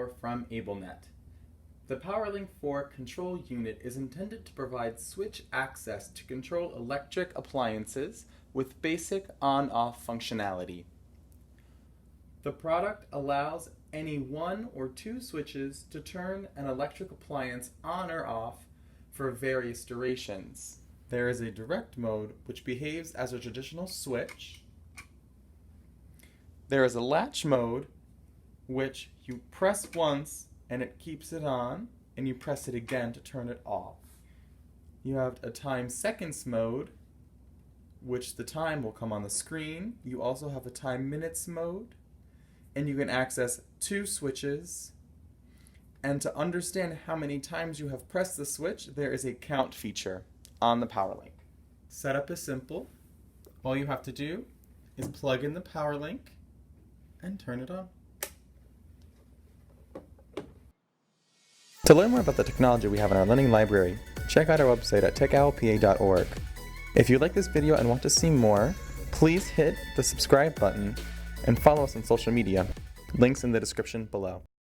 4 from AbleNet. The PowerLink 4 control unit is intended to provide switch access to control electric appliances with basic on-off functionality. The product allows any 1 or 2 switches to turn an electric appliance on or off for various durations. There is a direct mode which behaves as a traditional switch. There is a latch mode which you press once and it keeps it on, and you press it again to turn it off. You have a time seconds mode, which the time will come on the screen. You also have a time minutes mode, and you can access 2 switches. And to understand how many times you have pressed the switch, there is a count feature on the PowerLink. Setup is simple. All you have to do is plug in the PowerLink and turn it on. To learn more about the technology we have in our lending library, check out our website at techowlpa.org. If you like this video and want to see more, please hit the subscribe button and follow us on social media. Links in the description below.